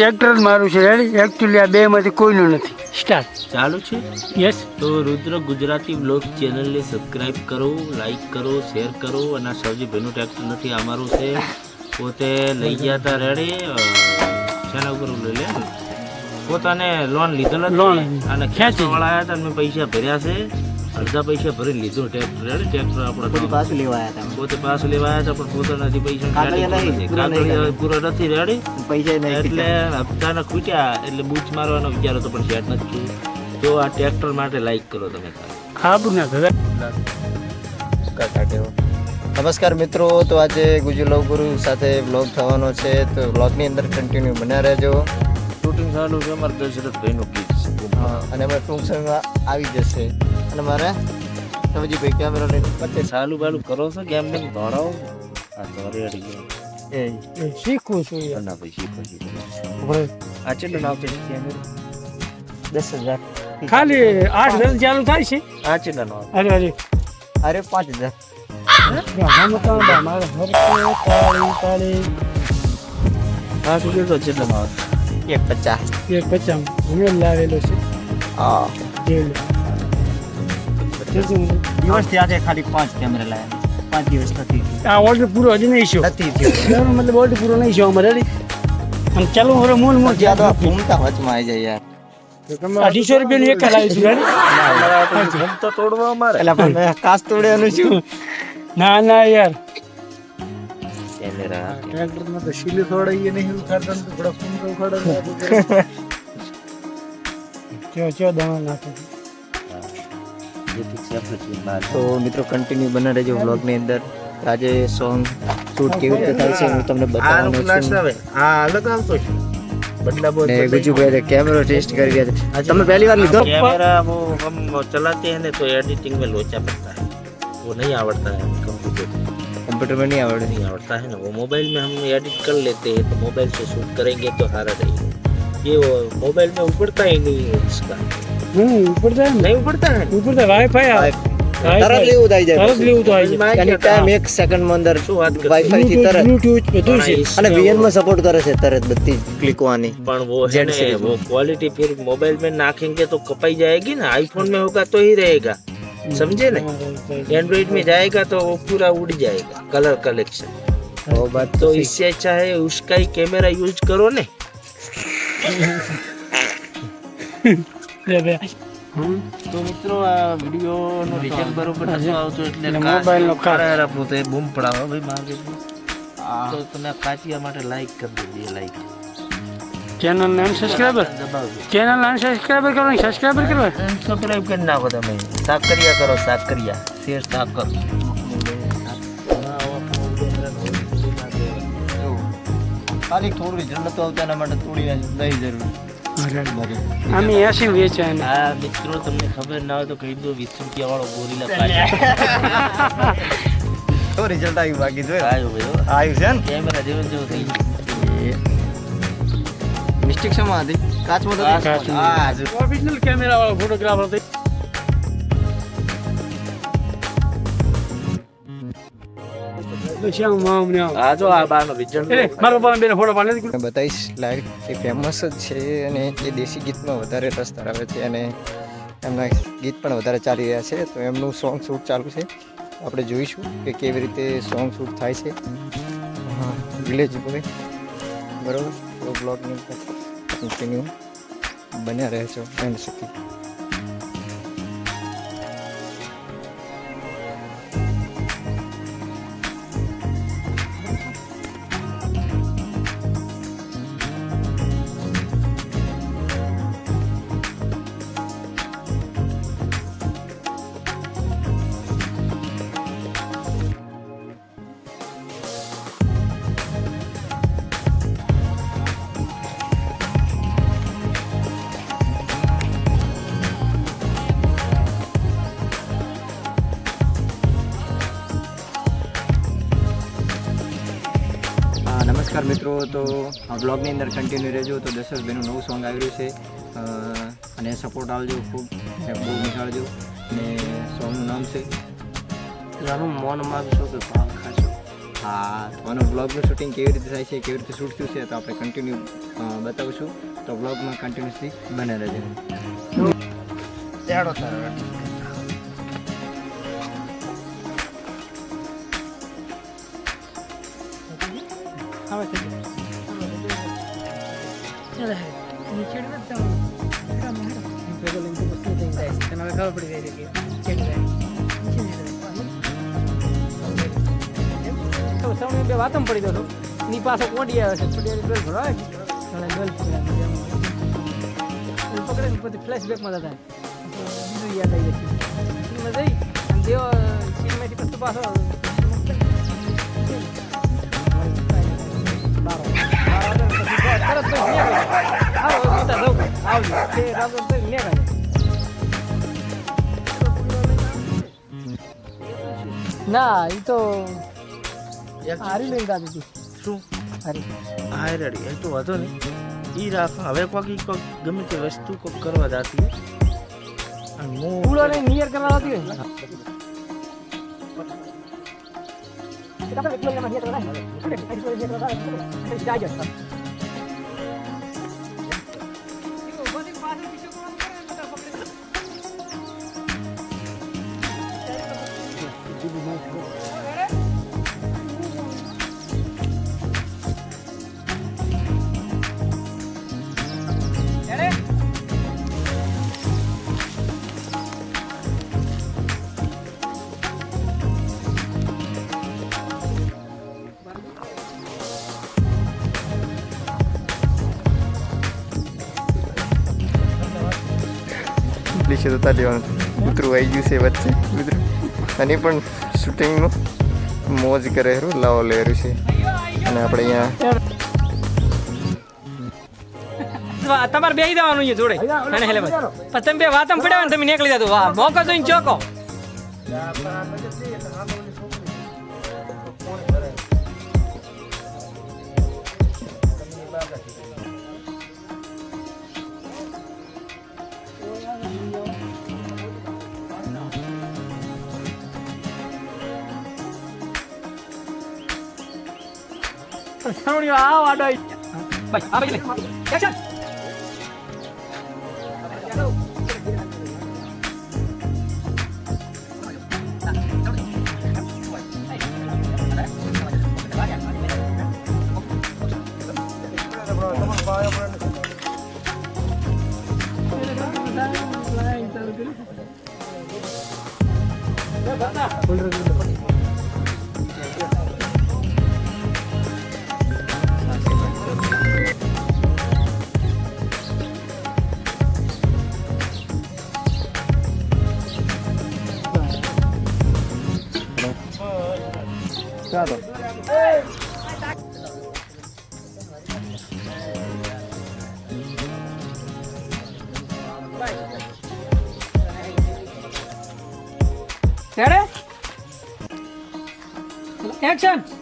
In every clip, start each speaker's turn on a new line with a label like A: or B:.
A: Tractor મારું છે ready actually આ બે માંથી કોઈનું નથી સ્ટાર્ટ
B: ચાલુ છે
A: યસ
B: તો રુદ્ર ગુજરાતી બ્લોગ ચેનલને સબસ્ક્રાઇબ કરો, લાઈક કરો, શેર કરો. અને આ સૌજીભાઈનું ટ્રેક્ટર નથી, અમારું છે. પોતે લઈ ગયા હતા રેડી શેના ઉપર લઈ લે પોતાને લોન લીધેલ
A: લોન
B: અને ખેંચવાળા આવ્યા હતા. મેં પૈસા ભર્યા છે, અડધા પૈસા ભરી લીધો ટ્રેક્ટર રેડી. ટ્રેક્ટર આપણે
C: પાછું લેવા આવ્યા હતા,
B: પોતે પાછું લેવા આવ્યા હતા પણ પોતા નથી પૈસા કાગળિયા પૂરા નથી રેડી.
C: પૈસા નહીં
B: એટલે હપ્તાના ખૂટ્યા એટલે બૂચ મારવાનો વિચાર હતો પણ સેટ નથી થયું. તો આ ટ્રેક્ટર માટે લાઈક કરો તમે.
A: આબુ ના ઘરે
C: નમસ્કાર મિત્રો, તો આજે ગુજુ લવગુરુ સાથે બ્લોગ થવાનો છે, તો બ્લોગની અંદર કન્ટિન્યુ બન્યા રહેજો.
B: શૂટિંગ ચાલુ છે અમારે દશરથભાઈનું ગીત
C: અને અમે ટૂંક સમયમાં આવી જશે. અને મારે સવજીભાઈ કેમેરા લઈને
B: પછી ચાલુ બાલુ કરો છો કે એમને દોડાવો. આ તો રેડી ગયો
C: એ
A: શીખું છું
B: ના ભાઈ શીખો
A: યાર
B: આ કેટલું નામ છે કેમેરા
C: 10,000
A: ખાલી 8 રન ચાલુ થાય છે.
B: આ કેટલા નામ
A: અરે અરે
C: અરે 5,000
A: મારે તાળી તાળી
B: આ શું કેટલો કેટલા નામ
C: 150
A: એક પચામ હું લાવેલો છે.
C: હા
A: જેલ
C: દિવસથી આજે ખાલી 5 કેમેરા લાવ્યા, 5 દિવસ નથી
A: આ ઓર્ડર પૂરો હજી નહીં છે.
C: નથી થયો.
A: એનો મતલબ ઓર્ડર પૂરો નહીં છે અમારે રેડી. અને ચાલો હવે મૂળ મૂળ
C: જ્યાં તો ઘૂમતા વચમાં આવી જાય યાર.
A: 250 રૂપિયાની એક લાવી છું રેડી.
B: તો તોડવા અમારે
C: એટલે પણ મેં કાચ તોડ્યાનું શું?
A: ના ના યાર
B: કેમેરા
A: ટ્રેક્ટરમાં તો શીલી થોડાઈએ નહીં ઉખાડતા તો થોડા ફોન તો ઉખાડતા ચો દવા નાખો.
C: તો મિત્રો કન્ટિન્યુ બના રહેજો વ્લોગની અંદર. આજે સોંગ શૂટ કેવી રીતે થાય છે હું તમને બતાવવાનો છું.
B: આ અલગ આવતો છે बदला
C: ने गुजूभाई कैमरा टेस्ट कर गया था. तुमने पहली बार लीधो
B: कैमरा? वो हम चलाते हैं ना तो एडिटिंग में लोचा पड़ता है, वो नहीं आवड़ता है
C: कंप्यूटर में नहीं
B: आवड़ता है ना. वो मोबाइल में हम एडिट कर लेते हैं तो मोबाइल से शूट करेंगे तो हारा रहेगा. ये वो मोबाइल में उपड़ता ही नहीं है इसका.
A: ઉપડતા
B: नहीं उपड़ता है.
A: ઉપડતા વાઈફાઈ
C: तरत लेવું થઈ જાય.
A: તરત લેવું તો આવી જાય.
C: એની ટાઈમ 1 સેકન્ડ માં અંદર
B: શું વાત કરે?
C: વાઈફાઈ થી તરત
A: બ્લૂટૂથ બધું છે.
C: અને વીએન માં સપોર્ટ કરે છે તરત બધી ક્લિકો આની.
B: पर वो है ना वो क्वालिटी फिर मोबाइल में नाखेंगे तो कपाई जाएगी ना. आईफोन में होगा तो ही रहेगा, समझे ना. एंड्रॉइड में जाएगा तो वो पूरा उड़ जाएगा कलर कलेक्शन.
C: वो बात
B: तो इससे अच्छा है उसका ही कैमरा यूज करो ने. તો મિત્રો આ વિડિયો નો રિઝલ્ટ બરોબર નતો આવતો એટલે
A: મોબાઈલ નો
B: કારા પોતે બૂમ પડાવો ભાઈ માગે. તો તમે કાચિયા માટે લાઈક કરી દેજો. લાઈક
A: ચેનલ ને સબસ્ક્રાઇબર
B: દબાવજો.
A: ચેનલ ને સબસ્ક્રાઇબર કરવાનું સબસ્ક્રાઇબર કરવા
B: સબસ્ક્રાઇબ કરી નાખો તમે. સાકરિયા કરો, સાકરિયા શેર સાકર.
C: ખાલી થોડું રિઝલ્ટ નતો આવતા એના માટે થોડી દહીં જરૂર.
A: અમે એસી વેચાય ને
B: આ મિત્રો તમને ખબર ના હોય તો કહી દો 20 રૂપિયા વાળો ગોરીલા પાછા
C: તો રિઝલ્ટ આવ્યું બાકી જોયો
B: આવ્યો ભાઈ.
C: આવ્યું છે ને.
B: કેમેરા જેવો જેવો થઈ ગયો.
C: મિસ્ટેક શેમાં હતી? કાચમાં તો
B: કાચમાં.
C: હા
A: ઓરિજિનલ કેમેરા વાળો ફોટોગ્રાફર હતો.
B: આ જો આ બાનો રિઝલ્ટ
A: મારો બાનો બેનો ફોટો પાડી
C: મેં બતાવીશ લાઈવ. એ ફેમસ જ છે અને એ દેશી ગીતમાં વધારે રસ ધરાવે છે અને એમના ગીત પણ વધારે ચાલી રહ્યા છે. તો એમનું સોંગ શૂટ ચાલુ છે. આપણે જોઈશું કે કેવી રીતે સોંગ શૂટ થાય છે. હા વિલેજ બોય બરાબર. તો બ્લોગની કન્ટિન્યુ બન્યા રહે છો એન્ડ સુધી. નમસ્કાર મિત્રો, તો આ બ્લોગની અંદર કન્ટિન્યુ રહેજો. તો દશરથભાઈનું નવું સોંગ આવી રહ્યું છે અને સપોર્ટ આવજો ખૂબ, બહુ નિહાળજો. અને સોંગનું નામ છે
B: જાનું મોન માગશો કે ભાવ ખાશો.
C: હા તો આનો બ્લોગનું શૂટિંગ કેવી રીતે થાય છે કેવી રીતે શૂટ થયું છે તો આપણે કન્ટિન્યુ બતાવીશું તો બ્લોગમાં કન્ટિન્યુઅસલી બને રહેજો
A: તેડો તારો
D: હવે થઈ ગયું ચાલે નીચે ને તો પેલો લિંક તો બસ નહીં થાય છે તને હવે ખબર પડી જાય છે કે ચેક જાય તો સામે બે વાતમ પડી ગયો ની પાસે કોડી આવે છે થોડી બેલ ભરાય અને બેલ પકડે ને પછી ફ્લેશબેકમાં જતા બીજું યાદ આવી જશે સીનમાં જઈ અને જેવો સીનમાંથી પછી પાછો ના એ તો હારી લઈને ગાતી હતી
B: શું
D: હારી
B: હા રેડી એ તો વાંધો નહીં એ રાખ હવે કોઈક ગમે તે વસ્તુ કોઈક કરવા જાતી અને હું
D: ફૂલો ને નિયર કરવા આવતી હોય
C: છે તો તાલીવાનું કૂતરું આવી ગયું છે વચ્ચે કૂતરું અને પણ શૂટિંગનું મોજ કરે રહ્યું લાવો લે રહ્યું છે અને આપણે અહીંયા
D: તમારે બેસી દેવાનું છે જોડે અને હેલે પછી તમે બે વાતમ પડ્યા ને તમે નીકળી જતો વાહ મોકો જોઈને ચોકો સાવણીઓ આવ આડો ભાઈ આ ભાઈ એક્શન
C: ચાલો
D: રેડી એક્શન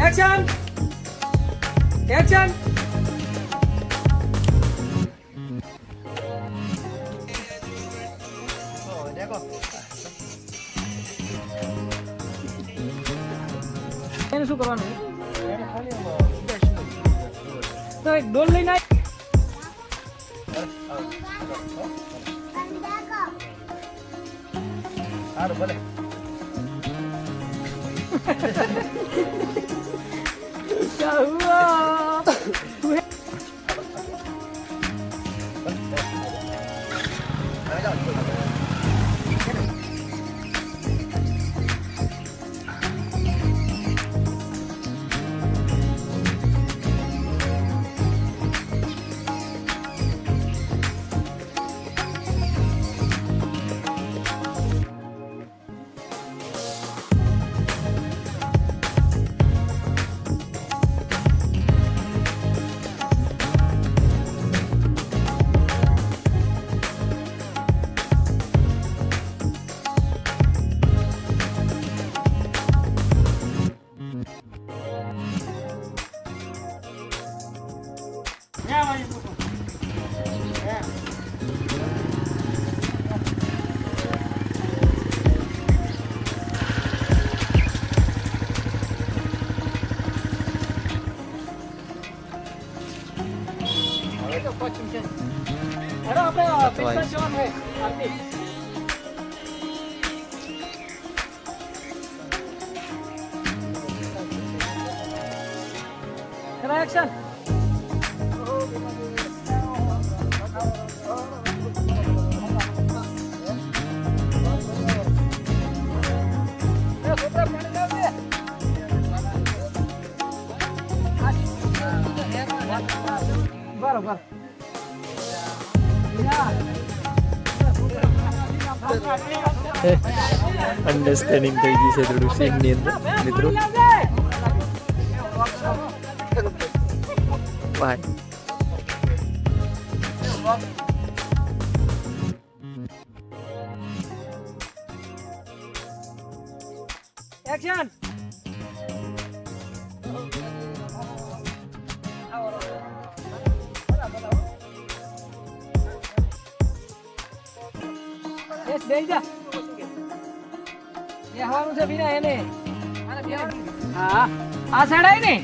D: Action! Action! એને શું કરવાનું તો એક ડોલ લઈને
B: સારું ભલે
D: હવે તો પછું છે હેડો આપણે પિસ્તા જવાનું છે આરતી એક્શન બરોબર
C: અન્ડરસ્ટેન્ડિંગ થઈ ગઈ છે થોડું સીનની અંદર મિત્રો. બાય.
D: એક્શન યસ બેસી જા બેહવાનું છે બીના એને હા આ સાઈડ આય ને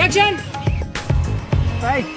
D: એક્શન રાઈટ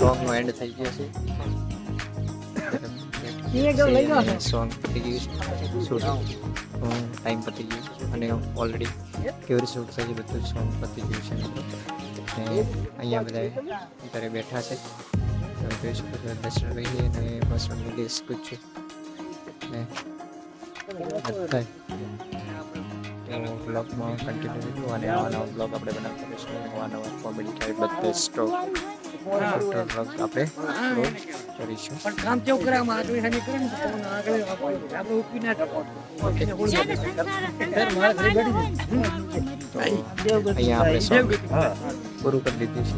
C: સોંગનો એન્ડ થઈ ગયો છે. સોંગ પતી ગયું છે. ટાઈમ પતી ગયો છે અને ઓલરેડી કેવી શૂટ થઈ બધું સોંગ પતી ગયું છે મિત્રો. અને અહીંયા બધા અત્યારે બેઠા છે તમે જોઈ શકો છો. દર્શનભાઈ અને બસવંતની દેશ કુછ છે ને બધા બ્લોગમાં કન્ટિન્યુ રહ્યું અને આવા નવા બ્લોગ આપણે બનાવતા રહીશું. નવા નવા કોમેડી ટાઈપ બધા સ્ટોક બ્લોગ આપણે રોજ કરીશું.
D: પણ કામ કેવું કરવામાં આગળ હાની કરે ને તો આગળ આપણે ઉપી ના
C: અહીંયા આપણે સોંગ પૂરું કરી દીધું છે.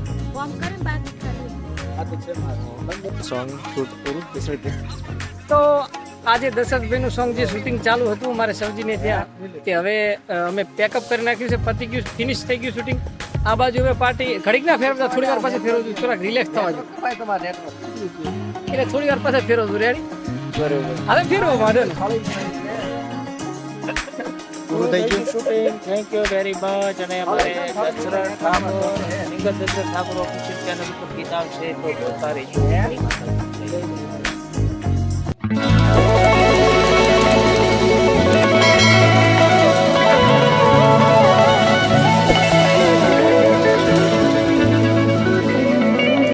C: સોંગ શૂટ પૂરું
D: તો આજે દશરથભાઈનું સોંગ જે શૂટિંગ ચાલુ હતું મારે સવજીને ત્યાં તે હવે અમે પેકઅપ કરી નાખ્યું છે. પતી ગયું, ફિનિશ થઈ ગયું શૂટિંગ. આ બાજુ હવે પાર્ટી ઘડીક ના ફેરવતા થોડી વાર પાસે ફેરવતું થોડાક રિલેક્સ થવા જોઈએ એટલે થોડી વાર પાસે ફેરવતું રેડી
C: બરોબર.
D: હવે ફેરવો વાંધો નહીં.
C: પૂરું થઈ ગયું.
B: Shooting thank you very much. અને અમારે Dashrath Thakor singer Dashrath Thakor official channel ઉપર ગીત આવશે તો જોતા રહીજો.